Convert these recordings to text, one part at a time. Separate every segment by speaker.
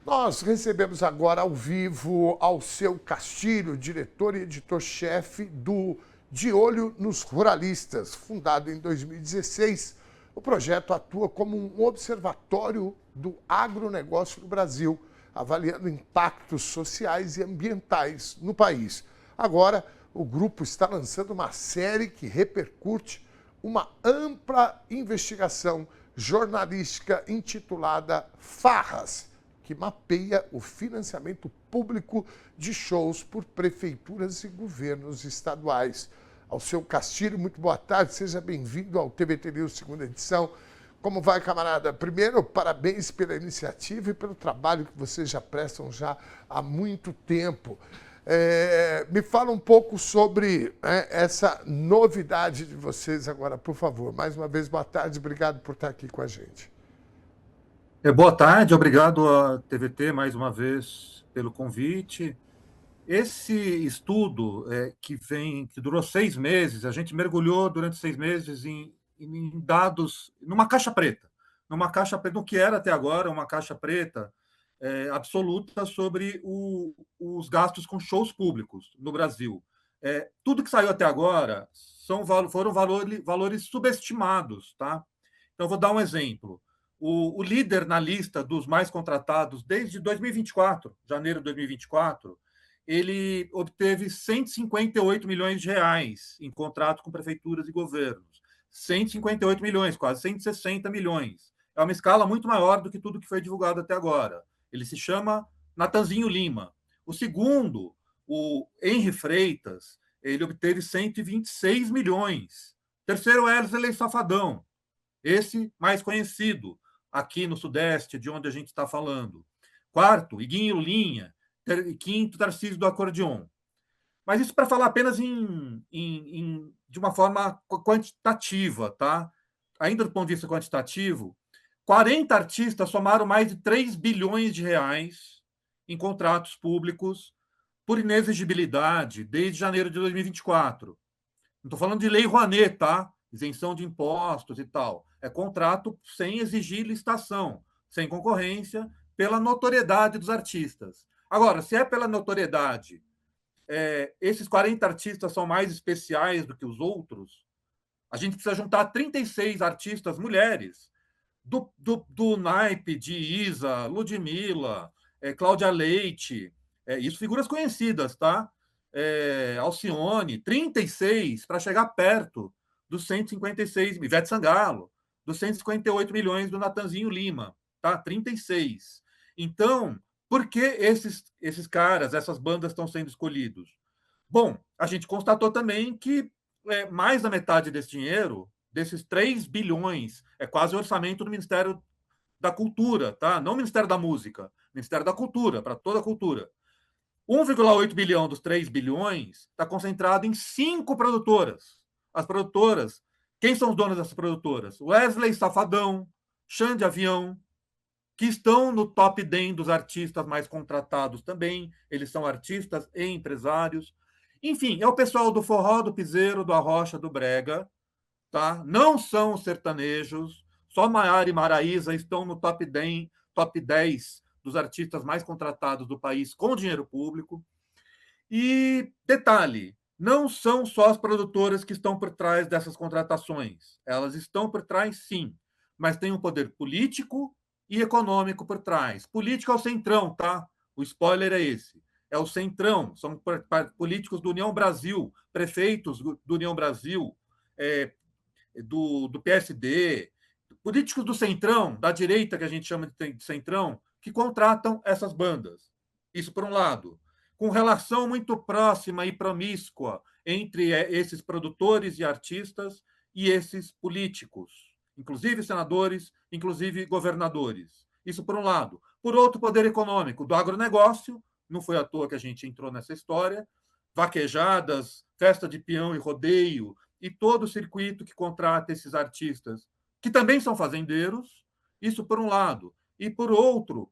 Speaker 1: Nós recebemos agora ao vivo Alceu Castilho, diretor e editor-chefe do De Olho nos Ruralistas. Fundado em 2016, o projeto atua como um observatório do agronegócio no Brasil, avaliando impactos sociais e ambientais no país. Agora, o grupo está lançando uma série que repercute uma ampla investigação jornalística intitulada Farras, que mapeia o financiamento público de shows por prefeituras e governos estaduais. Alceu Castilho, muito boa tarde, seja bem-vindo ao TVT News, segunda edição. Como vai, camarada? Primeiro, parabéns pela iniciativa e pelo trabalho que vocês já prestam já há muito tempo. Me fala um pouco sobre essa novidade de vocês agora, por favor. Mais uma vez, boa tarde, obrigado por estar aqui com a gente.
Speaker 2: Boa tarde, obrigado à TVT mais uma vez pelo convite. Esse estudo que durou 6 meses, a gente mergulhou durante 6 meses em dados, numa caixa preta, no que era até agora uma caixa preta absoluta sobre os gastos com shows públicos no Brasil. Tudo que saiu até agora foram valores subestimados, tá? Então, vou dar um exemplo. O líder na lista dos mais contratados desde 2024, janeiro de 2024, ele obteve 158 milhões de reais em contrato com prefeituras e governos. 158 milhões, quase 160 milhões. É uma escala muito maior do que tudo que foi divulgado até agora. Ele se chama Natanzinho Lima. O segundo, o Henri Freitas, ele obteve 126 milhões. Terceiro, Wesley Safadão, esse mais conhecido aqui no Sudeste, de onde a gente está falando. Quarto, Iguinho Linha. Quinto, Tarcísio do Acordeon. Mas isso para falar apenas de uma forma quantitativa, tá? Ainda do ponto de vista quantitativo, 40 artistas somaram mais de 3 bilhões de reais em contratos públicos por inexigibilidade desde janeiro de 2024. Não estou falando de lei Rouanet, tá? Isenção de impostos e tal. É contrato sem exigir licitação, sem concorrência, pela notoriedade dos artistas. Agora, se é pela notoriedade, esses 40 artistas são mais especiais do que os outros, a gente precisa juntar 36 artistas mulheres do naipe de Isa, Ludmilla, Cláudia Leite, isso figuras conhecidas, tá? Alcione, 36 para chegar perto dos 156, Ivete Sangalo, dos 158 milhões do Natanzinho Lima, tá? 36. Então, por que esses caras, essas bandas estão sendo escolhidos? Bom, a gente constatou também que mais da metade desse dinheiro, desses 3 bilhões, é quase o orçamento do Ministério da Cultura, tá? Não o Ministério da Música, Ministério da Cultura, para toda a cultura. 1,8 bilhão dos 3 bilhões está concentrado em 5 produtoras. As produtoras, quem são os donos dessas produtoras? Wesley Safadão, Xande Avião, que estão no top 10 dos artistas mais contratados também. Eles são artistas e empresários. Enfim, é o pessoal do forró, do piseiro, do arrocha, do brega, tá? Não são sertanejos. Só Maiara e Maraísa estão no top 10 dos artistas mais contratados do país com dinheiro público. E detalhe, não são só as produtoras que estão por trás dessas contratações. Elas estão por trás, sim, mas tem um poder político e econômico por trás. Político é o centrão, tá? O spoiler é esse. É o centrão, são políticos do União Brasil, prefeitos do União Brasil, do PSD, políticos do centrão, da direita, que a gente chama de centrão, que contratam essas bandas. Isso por um lado. Com relação muito próxima e promíscua entre esses produtores e artistas e esses políticos, inclusive senadores, inclusive governadores. Isso por um lado. Por outro, poder econômico do agronegócio, não foi à toa que a gente entrou nessa história, vaquejadas, festa de peão e rodeio, e todo o circuito que contrata esses artistas, que também são fazendeiros, isso por um lado. E por outro,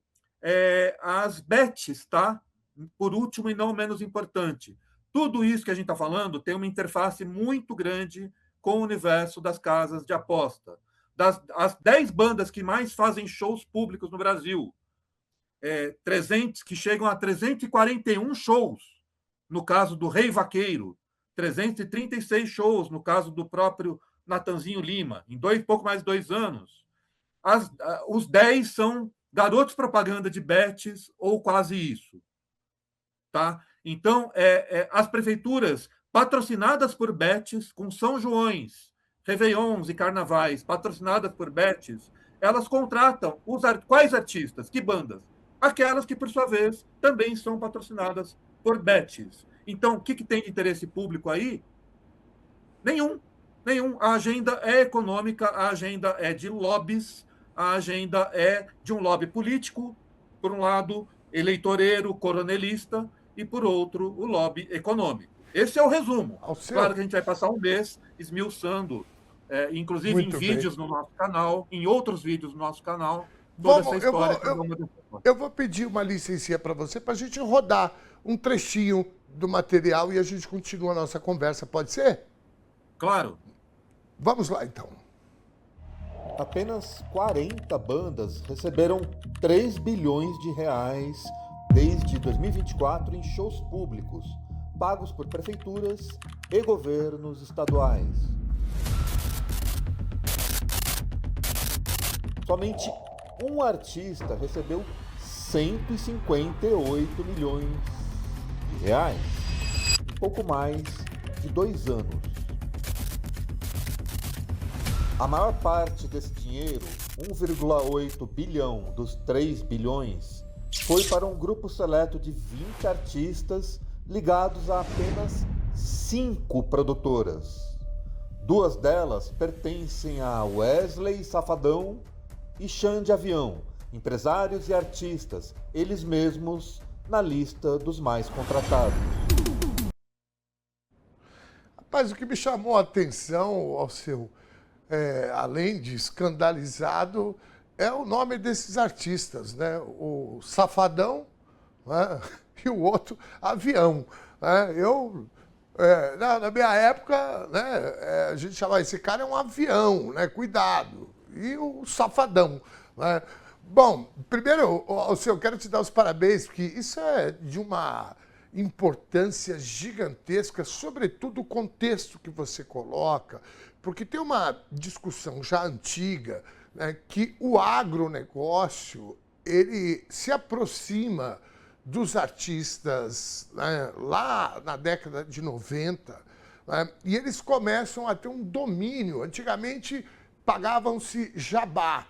Speaker 2: as bets, tá? Por último e não menos importante. Tudo isso que a gente está falando tem uma interface muito grande com o universo das casas de aposta. As 10 bandas que mais fazem shows públicos no Brasil, que chegam a 341 shows, no caso do Rei Vaqueiro, 336 shows, no caso do próprio Natanzinho Lima, em pouco mais de 2 anos. Os 10 são garotos propaganda de bets ou quase isso. Tá? Então, as prefeituras patrocinadas por bets, com São Joões, Réveillons e Carnavais, patrocinadas por bets, elas contratam quais artistas? Que bandas? Aquelas que, por sua vez, também são patrocinadas por bets. Então, o que tem de interesse público aí? Nenhum. Nenhum. A agenda é econômica, a agenda é de lobbies, a agenda é de um lobby político, por um lado, eleitoreiro, coronelista, e por outro, o lobby econômico. Esse é o resumo. Claro que a gente vai passar um mês esmiuçando, inclusive em vídeos no nosso canal, em outros vídeos no nosso canal, toda essa história.
Speaker 1: Eu vou pedir uma licença para você, para a gente rodar um trechinho do material e a gente continua a nossa conversa, pode ser?
Speaker 2: Claro.
Speaker 1: Vamos lá, então.
Speaker 3: Apenas 40 bandas receberam 3 bilhões de reais desde 2024 em shows públicos, pagos por prefeituras e governos estaduais. Somente um artista recebeu 158 milhões de reais, em pouco mais de 2 anos. A maior parte desse dinheiro, 1,8 bilhão dos 3 bilhões, foi para um grupo seleto de 20 artistas ligados a apenas 5 produtoras. 2 delas pertencem a Wesley Safadão e Xande Avião, empresários e artistas, eles mesmos na lista dos mais contratados.
Speaker 1: Rapaz, o que me chamou a atenção, Alceu, além de escandalizado, é o nome desses artistas, né? O Safadão, né? E o outro Avião. Né? Na minha época, né, a gente chamava esse cara é um avião, né? Cuidado. E o Safadão. Né? Bom, primeiro, Alceu, eu quero te dar os parabéns, porque isso é de uma importância gigantesca, sobretudo o contexto que você coloca, porque tem uma discussão já antiga, né, que o agronegócio ele se aproxima dos artistas, né, lá na década de 90, né, e eles começam a ter um domínio. Antigamente pagavam-se jabá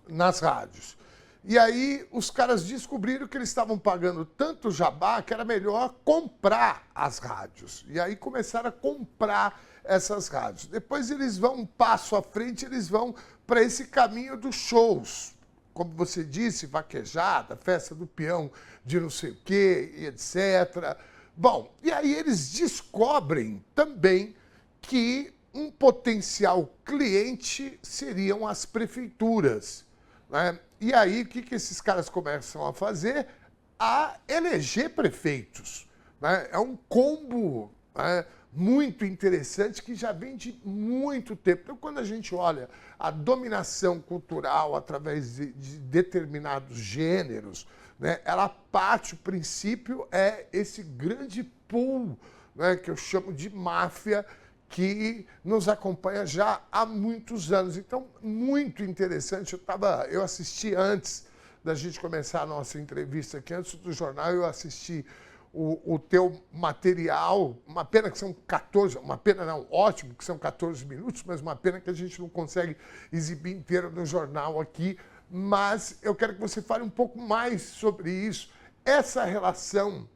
Speaker 1: nas rádios. E aí os caras descobriram que eles estavam pagando tanto jabá que era melhor comprar as rádios. E aí começaram a comprar essas rádios. Depois eles vão um passo à frente, eles vão para esse caminho dos shows. Como você disse, vaquejada, festa do peão de não sei o quê, etc. Bom, e aí eles descobrem também que um potencial cliente seriam as prefeituras. Né? E aí, o que esses caras começam a fazer? A eleger prefeitos. Né? É um combo, né, muito interessante que já vem de muito tempo. Então, quando a gente olha a dominação cultural através de determinados gêneros, né, ela parte, o princípio é esse grande pool, né, que eu chamo de máfia, que nos acompanha já há muitos anos. Então, muito interessante. Eu assisti antes da gente começar a nossa entrevista aqui, antes do jornal, eu assisti o teu material. Uma pena que são 14, uma pena não, ótimo que são 14 minutos, mas uma pena que a gente não consegue exibir inteiro no jornal aqui. Mas eu quero que você fale um pouco mais sobre isso. Essa relação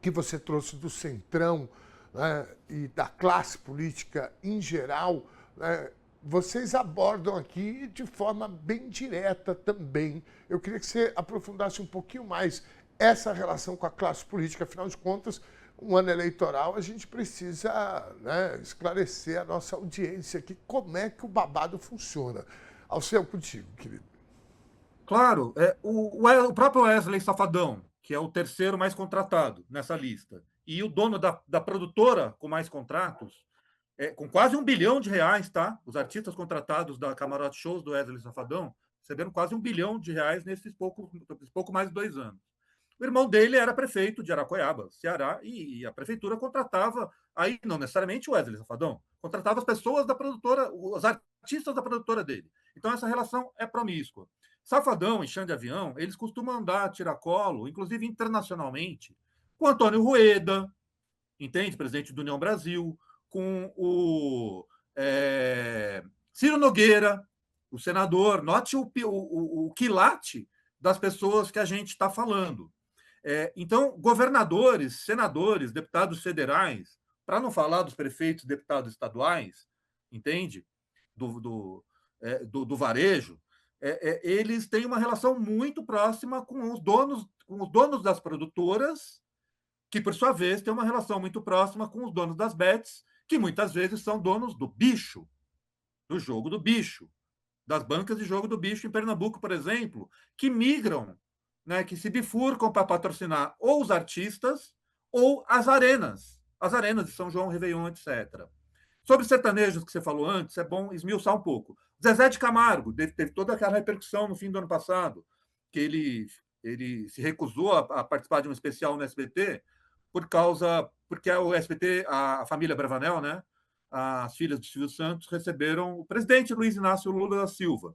Speaker 1: que você trouxe do Centrão, né, e da classe política em geral, né, vocês abordam aqui de forma bem direta também. Eu queria que você aprofundasse um pouquinho mais essa relação com a classe política. Afinal de contas, um ano eleitoral, a gente precisa, né, esclarecer a nossa audiência aqui como é que o babado funciona. Alceu, contigo, querido.
Speaker 2: Claro, o próprio Wesley Safadão, que é o terceiro mais contratado nessa lista, e o dono da produtora com mais contratos, com quase R$1 bilhão, tá? Os artistas contratados da Camarote Shows do Wesley Safadão receberam quase R$ 1 bilhão nesses pouco mais de 2 anos. O irmão dele era prefeito de Aracoiaba, Ceará, e a prefeitura contratava, aí não necessariamente o Wesley Safadão, contratava as pessoas da produtora, os artistas da produtora dele. Então essa relação é promíscua. Safadão e Xande de Avião, eles costumam andar a tiracolo, inclusive internacionalmente, com Antônio Rueda, entende? Presidente do União Brasil, com o Ciro Nogueira, o senador. Note o quilate das pessoas que a gente está falando. Então, governadores, senadores, deputados federais, para não falar dos prefeitos, deputados estaduais, entende? Do varejo, eles têm uma relação muito próxima com os donos das produtoras, que, por sua vez, têm uma relação muito próxima com os donos das bets, que muitas vezes são donos do bicho, do jogo do bicho, das bancas de jogo do bicho em Pernambuco, por exemplo, que migram, né, que se bifurcam para patrocinar ou os artistas ou as arenas de São João, Réveillon, etc. Sobre sertanejos que você falou antes, é bom esmiuçar um pouco. Zezé de Camargo teve toda aquela repercussão no fim do ano passado, que ele se recusou a participar de um especial no SBT porque o SBT, a família Bravanel, né, as filhas do Silvio Santos, receberam o presidente Luiz Inácio Lula da Silva.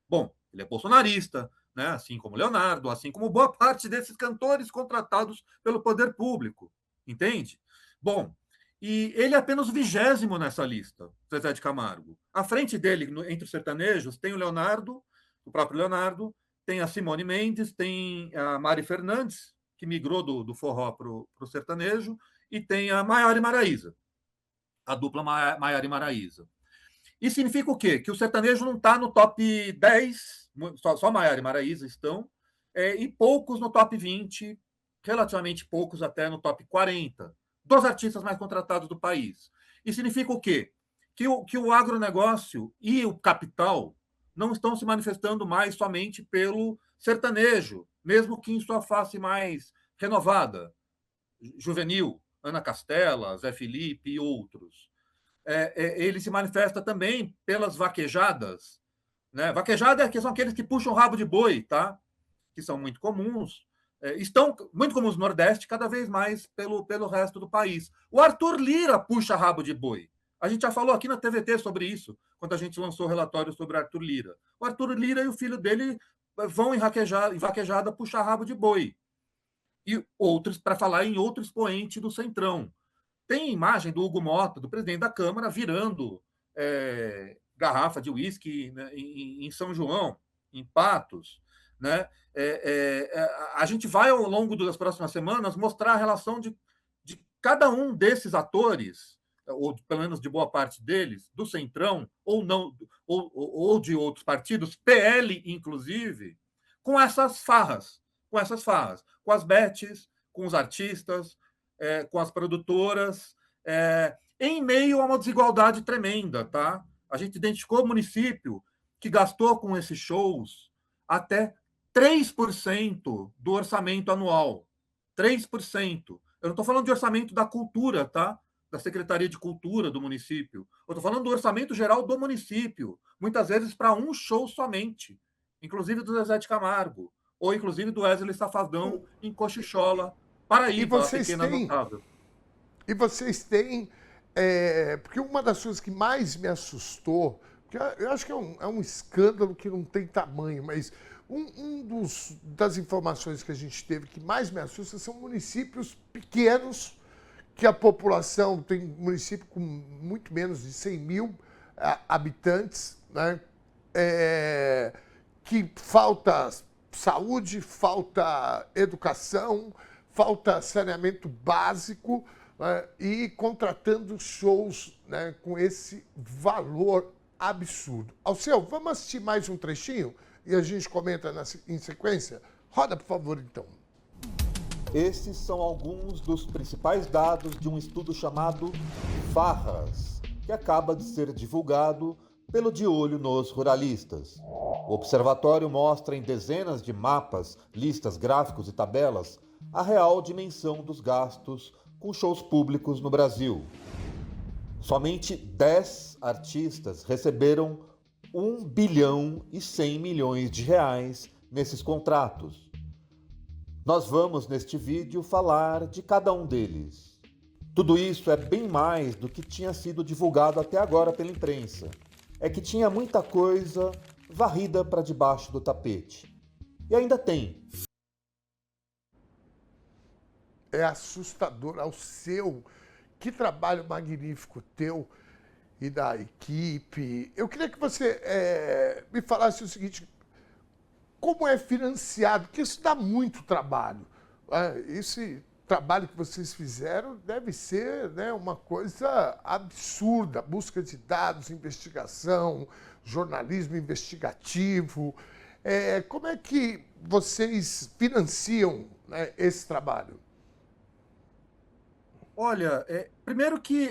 Speaker 2: Bom, ele é bolsonarista, né, assim como Leonardo, assim como boa parte desses cantores contratados pelo poder público, entende? Bom, e ele é apenas o 20º nessa lista, Zezé de Camargo. À frente dele, entre os sertanejos, tem o Leonardo, o próprio Leonardo, tem a Simone Mendes, tem a Mari Fernandes, que migrou do forró para o sertanejo, e tem a Maiara e Maraíza, a dupla Maiara e Maraíza. Isso significa o quê? Que o sertanejo não está no top 10, só Maiara e Maraíza estão, e poucos no top 20, relativamente poucos até no top 40, dos artistas mais contratados do país. Isso significa o quê? Que o agronegócio e o capital não estão se manifestando mais somente pelo sertanejo, mesmo que em sua face mais renovada, juvenil, Ana Castela, Zé Felipe e outros. Ele se manifesta também pelas vaquejadas, né? Vaquejada são aqueles que puxam rabo de boi, tá? Que são muito comuns, estão muito comuns no Nordeste, cada vez mais pelo resto do país. O Arthur Lira puxa rabo de boi. A gente já falou aqui na TVT sobre isso, quando a gente lançou o relatório sobre o Arthur Lira. O Arthur Lira e o filho dele vão em vaquejada puxar rabo de boi. E outros, para falar em outro expoente do Centrão. Tem imagem do Hugo Mota, do presidente da Câmara, virando garrafa de uísque, né, em São João, em Patos. Né? A gente vai, ao longo das próximas semanas, mostrar a relação de cada um desses atores, ou pelo menos de boa parte deles, do Centrão, ou não, ou de outros partidos, PL, inclusive, com essas farras, com as bets, com os artistas, com as produtoras, em meio a uma desigualdade tremenda, tá? A gente identificou o município que gastou com esses shows até 3% do orçamento anual. 3%. Eu não estou falando de orçamento da cultura, tá? Da Secretaria de Cultura do município. Eu estou falando do orçamento geral do município, muitas vezes para um show somente, inclusive do Zezé de Camargo, ou inclusive do Wesley Safadão em Cochichola, Paraíba, a pequena notável.
Speaker 1: E vocês têm... porque uma das coisas que mais me assustou, porque eu acho que é um escândalo que não tem tamanho, mas das informações que a gente teve que mais me assusta são municípios pequenos, que a população tem município com muito menos de 100 mil habitantes, né? Que falta saúde, falta educação, falta saneamento básico, né? E contratando shows, né, com esse valor absurdo. Alceu, vamos assistir mais um trechinho e a gente comenta em sequência? Roda, por favor, então.
Speaker 3: Esses são alguns dos principais dados de um estudo chamado Farras, que acaba de ser divulgado pelo De Olho nos Ruralistas. O observatório mostra em dezenas de mapas, listas, gráficos e tabelas a real dimensão dos gastos com shows públicos no Brasil. Somente 10 artistas receberam 1 bilhão e 100 milhões de reais nesses contratos. Nós vamos, neste vídeo, falar de cada um deles. Tudo isso é bem mais do que tinha sido divulgado até agora pela imprensa. É que tinha muita coisa varrida para debaixo do tapete. E ainda tem.
Speaker 1: É assustador ao seu. Que trabalho magnífico teu e da equipe. Eu queria que você me falasse o seguinte, como é financiado? Porque isso dá muito trabalho. Esse trabalho que vocês fizeram deve ser, né, uma coisa absurda. Busca de dados, investigação, jornalismo investigativo. Como é que vocês financiam, né, esse trabalho?
Speaker 2: Olha, primeiro que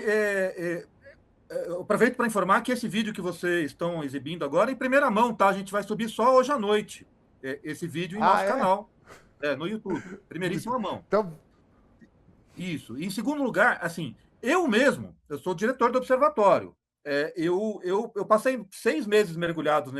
Speaker 2: eu aproveito para informar que esse vídeo que vocês estão exibindo agora é em primeira mão, tá? A gente vai subir só hoje à noite esse vídeo em nosso canal, no YouTube, primeiríssima mão.
Speaker 1: Então,
Speaker 2: isso. E em segundo lugar, assim, eu sou diretor do observatório. Eu passei 6 meses mergulhado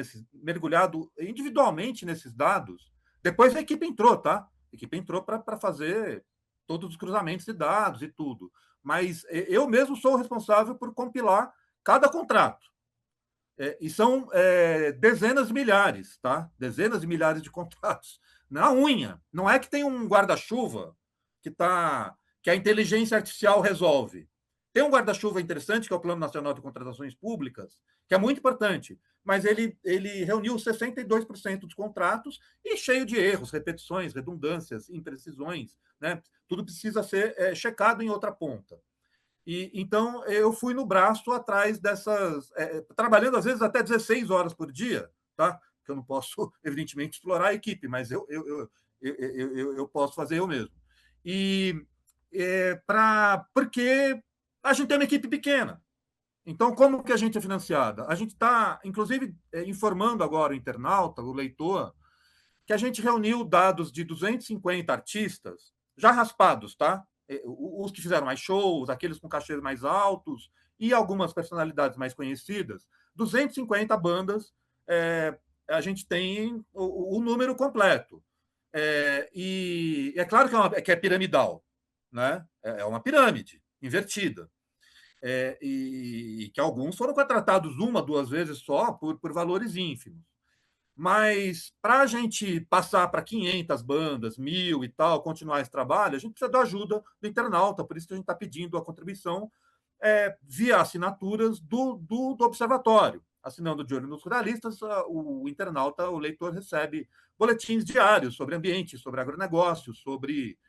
Speaker 2: individualmente nesses dados. Depois a equipe entrou, tá? A equipe entrou para fazer todos os cruzamentos de dados e tudo. Mas eu mesmo sou o responsável por compilar cada contrato. E são dezenas de milhares, tá? Dezenas de milhares de contratos. Na unha. Não é que tem um guarda-chuva que a inteligência artificial resolve. Tem um guarda-chuva interessante, que é o Plano Nacional de Contratações Públicas, que é muito importante, mas ele reuniu 62% dos contratos e cheio de erros, repetições, redundâncias, imprecisões, né? Tudo precisa ser checado em outra ponta. Então, eu fui no braço atrás dessas... trabalhando, às vezes, até 16 horas por dia, tá? Porque eu não posso, evidentemente, explorar a equipe, mas eu posso fazer eu mesmo. Porque a gente tem uma equipe pequena. Então, como que a gente é financiada? A gente está, inclusive, informando agora o internauta, o leitor, que a gente reuniu dados de 250 artistas, já raspados, tá? Os que fizeram mais shows, aqueles com cachês mais altos e algumas personalidades mais conhecidas. 250 bandas, a gente tem o número completo. E é claro que é piramidal, né? É uma pirâmide invertida. E que alguns foram contratados 1, 2 vezes só por valores ínfimos. Mas para a gente passar para 500 bandas, 1.000 e tal, continuar esse trabalho, a gente precisa da ajuda do internauta, por isso que a gente está pedindo a contribuição via assinaturas do observatório. Assinando de olho nos ruralistas, o internauta, o leitor, recebe boletins diários sobre ambiente, sobre agronegócio, sobre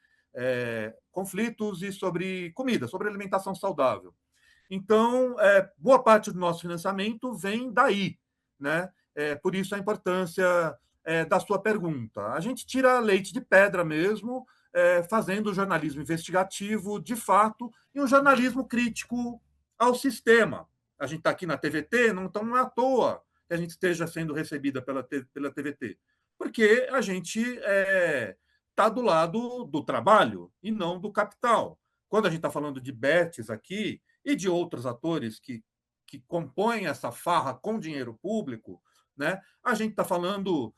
Speaker 2: conflitos e sobre comida, sobre alimentação saudável. Então, boa parte do nosso financiamento vem daí, né? Por isso a importância da sua pergunta. A gente tira leite de pedra mesmo, fazendo jornalismo investigativo, de fato, e um jornalismo crítico ao sistema. A gente está aqui na TVT, então não é à toa que a gente esteja sendo recebida pela TVT, porque a gente está do lado do trabalho e não do capital. Quando a gente está falando de Betts aqui e de outros atores que compõem essa farra com dinheiro público, né, a gente está falando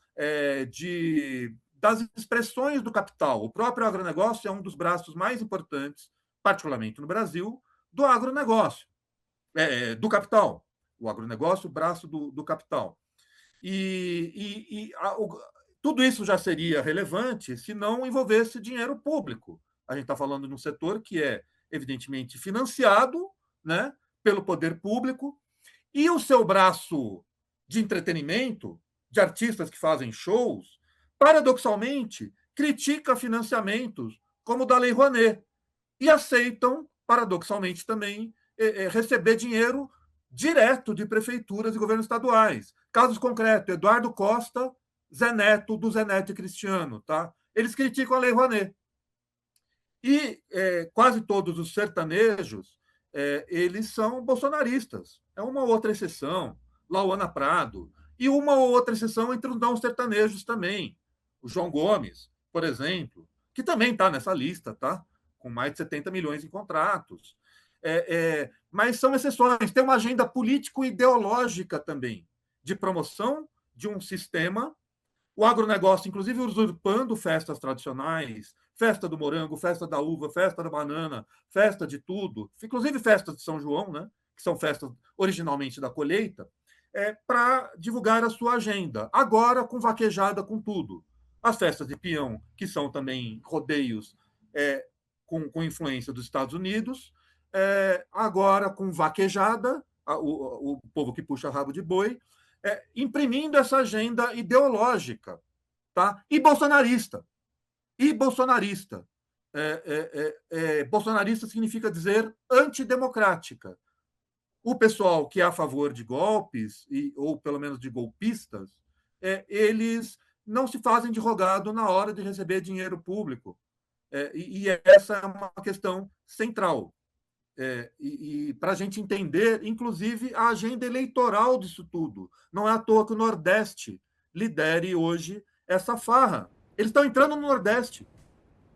Speaker 2: das expressões do capital. O próprio agronegócio é um dos braços mais importantes, particularmente no Brasil, do agronegócio, do capital. O agronegócio, o braço do capital. Tudo isso já seria relevante se não envolvesse dinheiro público. A gente está falando de um setor que é, evidentemente, financiado, né, pelo poder público, e o seu braço de entretenimento, de artistas que fazem shows, paradoxalmente, critica financiamentos como o da Lei Rouanet e aceitam, paradoxalmente também, receber dinheiro direto de prefeituras e governos estaduais. Casos concretos, Eduardo Costa, Zé Neto, do Zé Neto e Cristiano. Tá? Eles criticam a Lei Rouanet. E quase todos os sertanejos, eles são bolsonaristas. É uma outra exceção. Lauana Prado. E uma ou outra exceção entre os não sertanejos também. O João Gomes, por exemplo, que também está nessa lista, tá? Com mais de 70 milhões em contratos. Mas são exceções. Tem uma agenda político-ideológica também, de promoção de um sistema, o agronegócio, inclusive, usurpando festas tradicionais, festa do morango, festa da uva, festa da banana, festa de tudo, inclusive festas de São João, né, que são festas originalmente da colheita, para divulgar a sua agenda. Agora, com vaquejada, com tudo. As festas de peão, que são também rodeios com influência dos Estados Unidos, agora com vaquejada, o povo que puxa rabo de boi, imprimindo essa agenda ideológica, tá? E bolsonarista. Bolsonarista significa dizer antidemocrática. O pessoal que é a favor de golpes, ou pelo menos de golpistas, eles não se fazem de rogado na hora de receber dinheiro público. E essa é uma questão central. Para a gente entender, inclusive, a agenda eleitoral disso tudo. Não é à toa que o Nordeste lidere hoje essa farra. Eles estão entrando no Nordeste,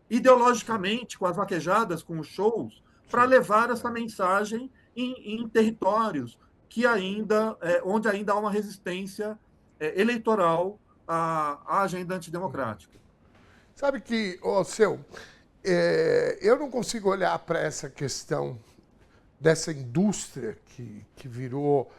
Speaker 2: ideologicamente, com as vaquejadas, com os shows, para levar essa mensagem em territórios que onde ainda há uma resistência eleitoral à agenda antidemocrática.
Speaker 1: Sabe que, Seu, eu não consigo olhar para essa questão dessa indústria que virou,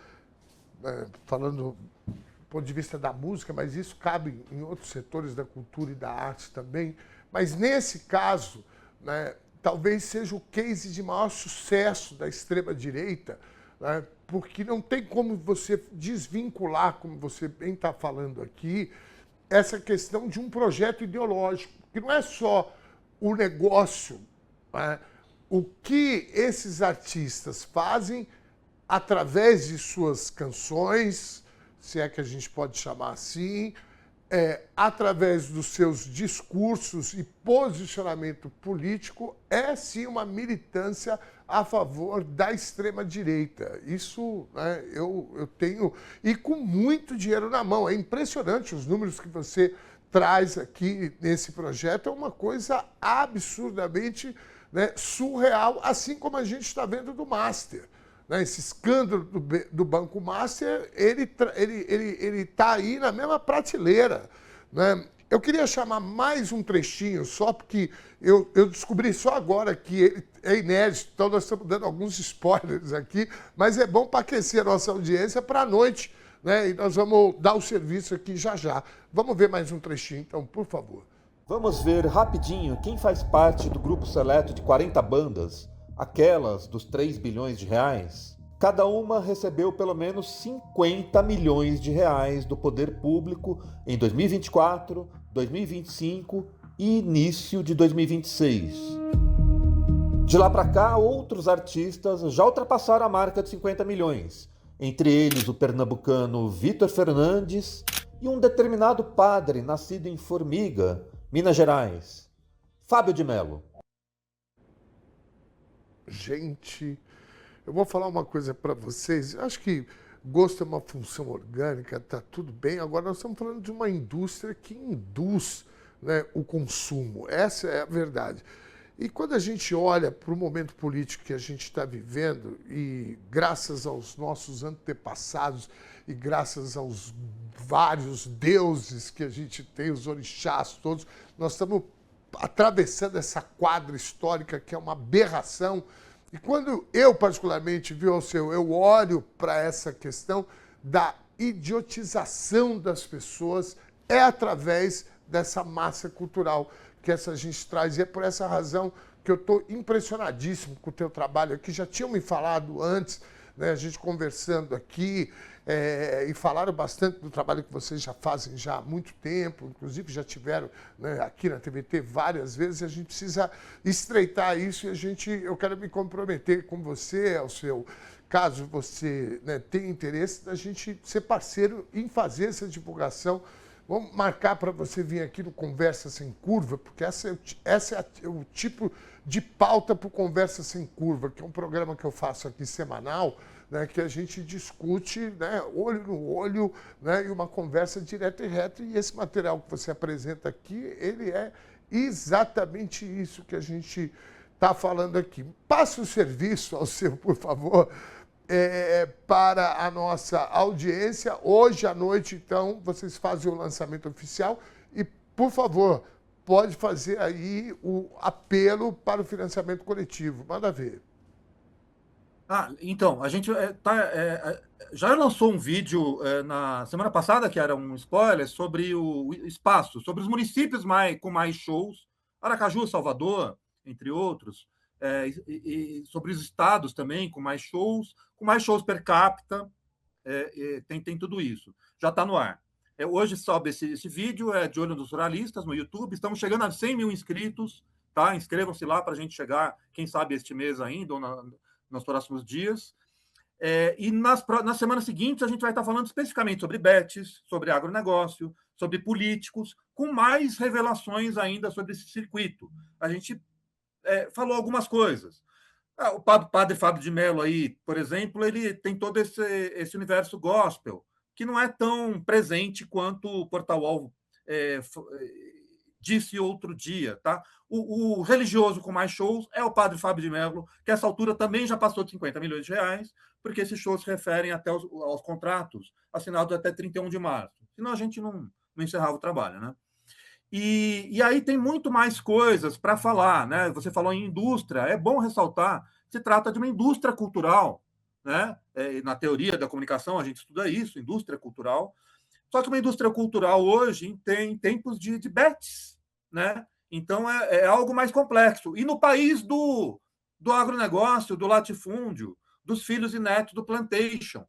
Speaker 1: falando do ponto de vista da música, mas isso cabe em outros setores da cultura e da arte também. Mas nesse caso, né, talvez seja o case de maior sucesso da extrema-direita, né, porque não tem como você desvincular, como você bem está falando aqui, essa questão de um projeto ideológico, que não é só o negócio, né, o que esses artistas fazem através de suas canções, se é que a gente pode chamar assim, através dos seus discursos e posicionamento político, é sim uma militância a favor da extrema-direita. Isso, né, eu tenho, e com muito dinheiro na mão. É impressionante os números que você traz aqui nesse projeto, é uma coisa absurdamente, né, surreal, assim como a gente está vendo do Master. Né? Esse escândalo do Banco Master, ele está aí na mesma prateleira. Né? Eu queria chamar mais um trechinho, só porque eu descobri só agora que ele é inédito, então nós estamos dando alguns spoilers aqui, mas é bom para aquecer a nossa audiência para a noite, né? E nós vamos dar o serviço aqui já já. Vamos ver mais um trechinho, então, por favor.
Speaker 3: Vamos ver rapidinho quem faz parte do grupo seleto de 40 bandas, aquelas dos 3 bilhões de reais. Cada uma recebeu pelo menos 50 milhões de reais do poder público em 2024, 2025 e início de 2026. De lá para cá, outros artistas já ultrapassaram a marca de 50 milhões, entre eles o pernambucano Vitor Fernandes e um determinado padre nascido em Formiga, Minas Gerais, Fábio de Mello.
Speaker 1: Gente, eu vou falar uma coisa para vocês. Eu acho que gosto é uma função orgânica, tá tudo bem. Agora nós estamos falando de uma indústria que induz, né, o consumo. Essa é a verdade. E quando a gente olha para o momento político que a gente está vivendo, e graças aos nossos antepassados e graças aos vários deuses que a gente tem, os orixás todos, nós estamos atravessando essa quadra histórica que é uma aberração. E quando eu, particularmente, eu olho para essa questão da idiotização das pessoas, é através dessa massa cultural que essa gente traz. E é por essa razão que eu estou impressionadíssimo com o teu trabalho aqui. Já tinham me falado antes, né, a gente conversando aqui, e falaram bastante do trabalho que vocês já fazem já há muito tempo, inclusive já tiveram, né, aqui na TVT várias vezes, e a gente precisa estreitar isso e eu quero me comprometer com você, Alceu, caso você, né, tenha interesse, da gente ser parceiro em fazer essa divulgação. Vamos marcar para você vir aqui no Conversa Sem Curva, porque essa é o tipo de pauta para o Conversa Sem Curva, que é um programa que eu faço aqui semanal, né, que a gente discute, né, olho no olho, né, e uma conversa direta e reta. E esse material que você apresenta aqui, ele é exatamente isso que a gente está falando aqui. Passe o serviço ao seu, por favor. para a nossa audiência. Hoje à noite, então, vocês fazem o lançamento oficial e, por favor, pode fazer aí o apelo para o financiamento coletivo. Manda ver.
Speaker 2: Então, a gente já lançou um vídeo na semana passada, que era um spoiler, sobre o espaço, sobre os municípios com mais shows, Aracaju, Salvador, entre outros, sobre os estados também com mais shows per capita, tem tudo isso. Já está no ar. Hoje sobe esse vídeo, De Olho nos Ruralistas, no YouTube. Estamos chegando a 100 mil inscritos, tá? Inscrevam-se lá para a gente chegar, quem sabe, este mês ainda, ou nos próximos dias. E nas semanas seguintes, a gente vai estar falando especificamente sobre bets, sobre agronegócio, sobre políticos, com mais revelações ainda sobre esse circuito. A gente falou algumas coisas. O padre Fábio de Mello aí, por exemplo, ele tem todo esse universo gospel, que não é tão presente quanto o Portal UOL disse outro dia, tá? O religioso com mais shows é o padre Fábio de Mello, que a essa altura também já passou de 50 milhões de reais, porque esses shows se referem até aos contratos assinados até 31 de março. Senão a gente não encerrava o trabalho, né? E aí tem muito mais coisas para falar, né? Você falou em indústria, é bom ressaltar, se trata de uma indústria cultural, né? Na teoria da comunicação a gente estuda isso, indústria cultural. Só que uma indústria cultural hoje tem tempos de bets, né? Então é algo mais complexo. E no país do agronegócio, do latifúndio, dos filhos e netos do plantation,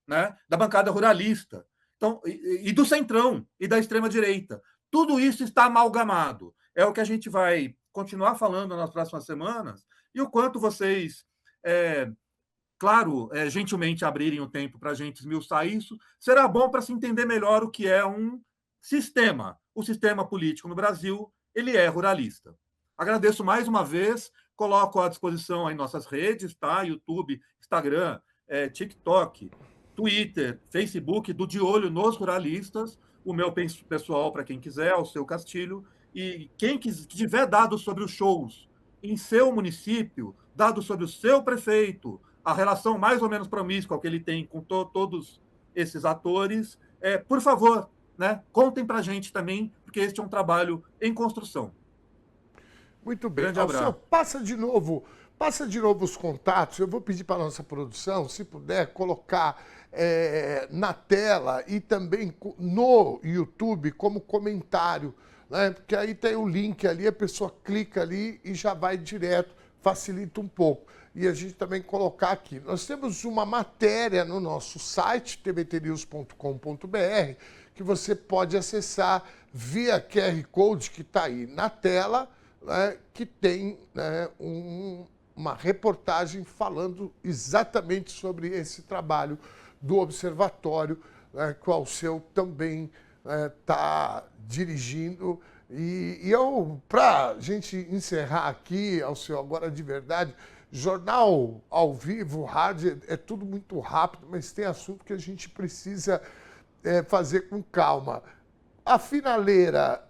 Speaker 2: né? Da bancada ruralista, então, e do centrão e da extrema-direita. Tudo isso está amalgamado. É o que a gente vai continuar falando nas próximas semanas, e o quanto vocês, claro, gentilmente abrirem o tempo para a gente esmiuçar isso, será bom para se entender melhor o que é um sistema. O sistema político no Brasil, ele é ruralista. Agradeço mais uma vez, coloco à disposição aí nossas redes, tá? YouTube, Instagram, TikTok, Twitter, Facebook, do De Olho nos Ruralistas, o meu pessoal, para quem quiser, o seu Castilho, e quem tiver dados sobre os shows em seu município, dados sobre o seu prefeito, a relação mais ou menos promíscua que ele tem com todos esses atores, por favor, né, contem para a gente também, porque este é um trabalho em construção.
Speaker 1: Muito bem.
Speaker 2: Grande abraço.
Speaker 1: Passa de novo os contatos. Eu vou pedir para a nossa produção, se puder, colocar na tela e também no YouTube como comentário, né? Porque aí tem o link ali, a pessoa clica ali e já vai direto, facilita um pouco. E a gente também colocar aqui. Nós temos uma matéria no nosso site, tvtnews.com.br, que você pode acessar via QR Code que está aí na tela, né, que tem, né, uma reportagem falando exatamente sobre esse trabalho do Observatório, né, que o Alceu também está dirigindo. E eu, para a gente encerrar aqui, Alceu, agora de verdade, jornal ao vivo, rádio, é tudo muito rápido, mas tem assunto que a gente precisa fazer com calma. A finaleira,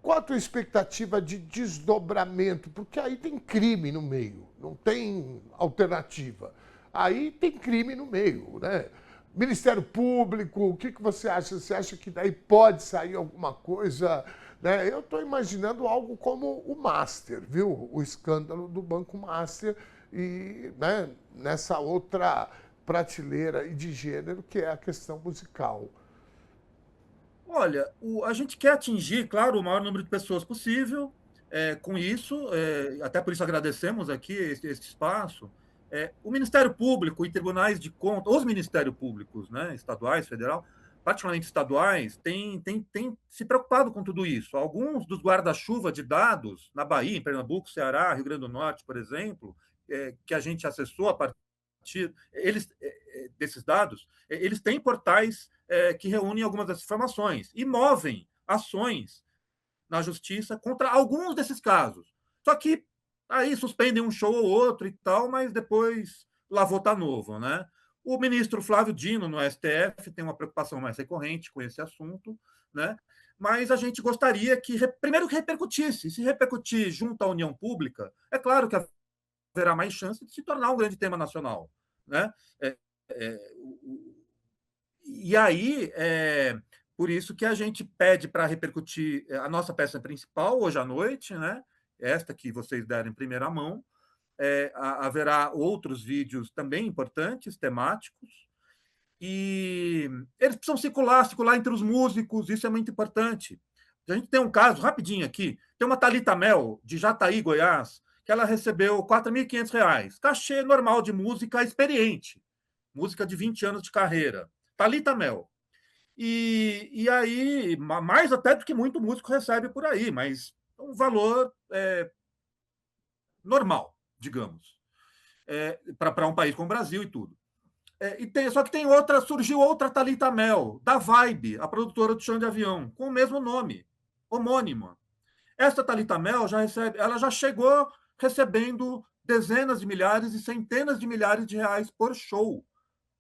Speaker 1: qual a tua expectativa de desdobramento? Porque aí tem crime no meio, não tem alternativa. Aí tem crime no meio, né? Ministério Público, o que você acha? Você acha que daí pode sair alguma coisa, né? Eu estou imaginando algo como o Master, viu? O escândalo do Banco Master e, né, nessa outra prateleira e de gênero que é a questão musical.
Speaker 2: Olha, a gente quer atingir, claro, o maior número de pessoas possível com isso, até por isso agradecemos aqui esse espaço. O Ministério Público e tribunais de contas, os Ministérios Públicos, né, estaduais, federal, particularmente estaduais, têm se preocupado com tudo isso. Alguns dos guarda-chuva de dados, na Bahia, em Pernambuco, Ceará, Rio Grande do Norte, por exemplo, que a gente acessou a partir desses dados, eles têm portais que reúnem algumas dessas informações e movem ações na justiça contra alguns desses casos. Só que aí suspendem um show ou outro e tal, mas depois lá volta novo, né? O ministro Flávio Dino, no STF, tem uma preocupação mais recorrente com esse assunto, né? Mas a gente gostaria que, primeiro, que repercutisse. Se repercutir junto à União Pública, é claro que haverá mais chance de se tornar um grande tema nacional. né? E aí, por isso que a gente pede para repercutir a nossa peça principal hoje à noite, né? Esta que vocês deram em primeira mão. Haverá outros vídeos também importantes, temáticos, e eles precisam circular entre os músicos, isso é muito importante. A gente tem um caso, rapidinho aqui, tem uma Thalita Mel, de Jataí, Goiás, que ela recebeu R$ 4.500, cachê normal de música experiente, música de 20 anos de carreira. Thalita Mel. E aí, mais até do que muito músico recebe por aí, mas um valor normal, digamos, para um país como o Brasil e tudo. Só que surgiu outra Thalita Mel, da Vibe, a produtora do Chão de Avião, com o mesmo nome, homônima. Essa Thalita Mel ela já chegou recebendo dezenas de milhares e centenas de milhares de reais por show.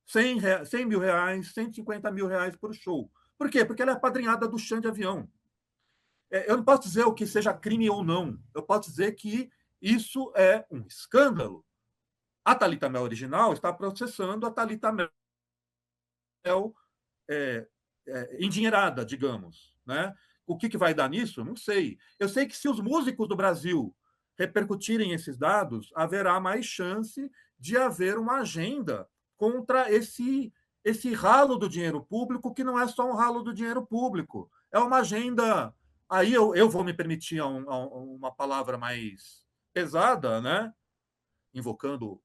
Speaker 2: 100 mil reais, 150 mil reais por show. Por quê? Porque ela é apadrinhada do Chão de Avião. Eu não posso dizer o que seja crime ou não. Eu posso dizer que isso é um escândalo. A Thalita Mel original está processando a Thalita Mel endinheirada, digamos, né? O que vai dar nisso? Não sei. Eu sei que se os músicos do Brasil repercutirem esses dados, haverá mais chance de haver uma agenda contra esse ralo do dinheiro público, que não é só um ralo do dinheiro público. É uma agenda... Aí eu vou me permitir uma palavra mais pesada, né? Invocando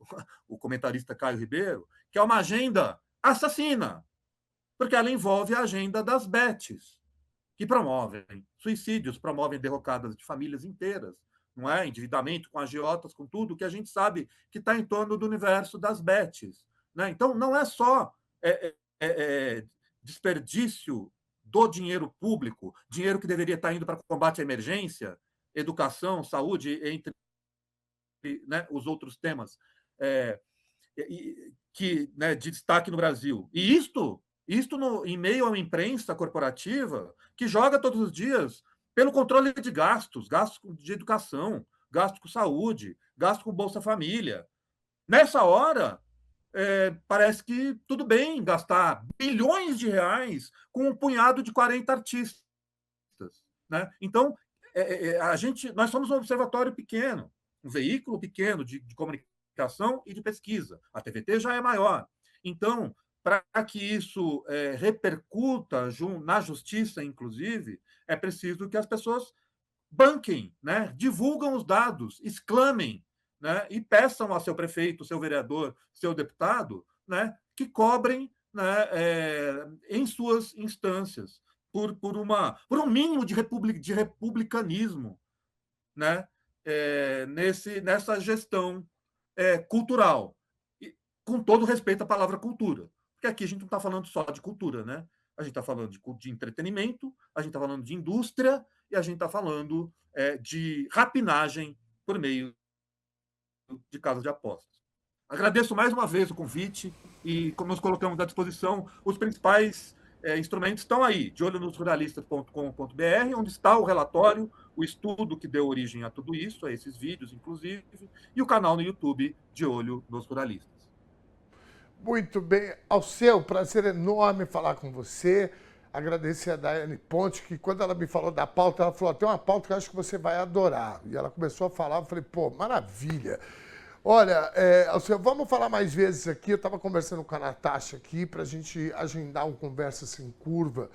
Speaker 2: o comentarista Caio Ribeiro, que é uma agenda assassina, porque ela envolve a agenda das bets, que promovem suicídios, promovem derrocadas de famílias inteiras, não é? Endividamento com agiotas, com tudo que a gente sabe que está em torno do universo das bets. Né? Então, não é só desperdício do dinheiro público, dinheiro que deveria estar indo para combate à emergência, educação, saúde, entre, né, os outros temas que, né, de destaque no Brasil. E isto em meio a uma imprensa corporativa que joga todos os dias pelo controle de gastos de educação, gasto com saúde, gasto com Bolsa Família. Nessa hora, parece que tudo bem gastar bilhões de reais com um punhado de 40 artistas. Né? Então, nós somos um observatório pequeno, um veículo pequeno de comunicação e de pesquisa. A TVT já é maior. Então, para que isso repercuta na justiça, inclusive, é preciso que as pessoas banquem, né? Divulgam os dados, exclamem, né? E peçam ao seu prefeito, seu vereador, seu deputado, né? Que cobrem, né? Em suas instâncias por um mínimo de republicanismo, né? Nessa gestão cultural, e, com todo respeito à palavra cultura, porque aqui a gente não está falando só de cultura, né? A gente está falando de entretenimento, a gente está falando de indústria e a gente está falando de rapinagem por meio de casas de apostas. Agradeço mais uma vez o convite e, como nós colocamos à disposição, os principais instrumentos estão aí, deolhonosruralistas.com.br, onde está o relatório, o estudo que deu origem a tudo isso, a esses vídeos, inclusive, e o canal no YouTube De Olho nos Ruralistas.
Speaker 1: Muito bem. Alceu, prazer enorme falar com você. Agradecer a Daiane Ponte, que quando ela me falou da pauta, ela falou, tem uma pauta que eu acho que você vai adorar. E ela começou a falar, eu falei, pô, maravilha. Olha, Alceu, vamos falar mais vezes aqui. Eu estava conversando com a Natasha aqui para a gente agendar uma conversa sem curva.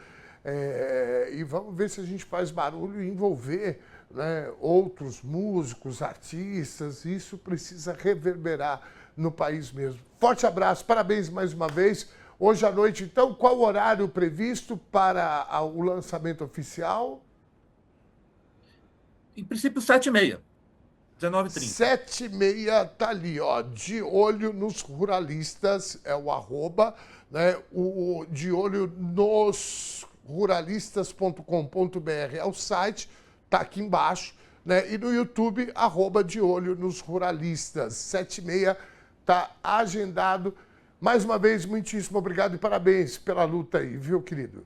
Speaker 1: E vamos ver se a gente faz barulho e envolver, né, outros músicos, artistas. Isso precisa reverberar no país mesmo. Forte abraço, parabéns mais uma vez. Hoje à noite, então, qual o horário previsto para o lançamento oficial?
Speaker 2: Em princípio, 7h30. 19h30.
Speaker 1: 7h30 tá ali, ó. De Olho nos Ruralistas é o @, né? O De Olho nos Ruralistas.com.br é o site, tá aqui embaixo, né? E no YouTube, @De Olho nos Ruralistas. 7h30 tá agendado. Mais uma vez, muitíssimo obrigado e parabéns pela luta aí, viu, querido?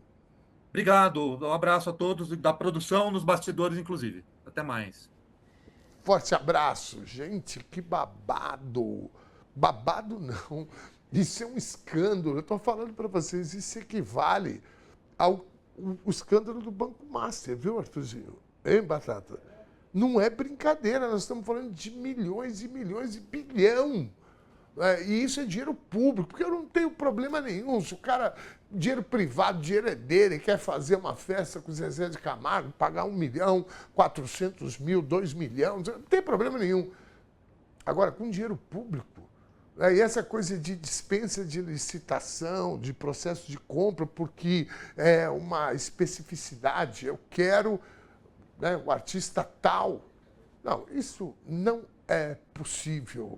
Speaker 2: Obrigado. Um abraço a todos da produção, nos bastidores, inclusive. Até mais.
Speaker 1: Forte abraço. Gente, que babado. Babado não. Isso é um escândalo. Eu estou falando para vocês, isso equivale ao o escândalo do Banco Master, viu, Arthurzinho? Hein, Batata? Não é brincadeira, nós estamos falando de milhões e milhões e bilhão. E isso é dinheiro público, porque eu não tenho problema nenhum. Se o cara, dinheiro privado, dinheiro é dele, quer fazer uma festa com o Zezé de Camargo, pagar 1 milhão, 400 mil, 2 milhões, não tem problema nenhum. Agora, com dinheiro público, e essa coisa de dispensa de licitação, de processo de compra, porque é uma especificidade, eu quero, né, o artista tal. Não, isso não é possível.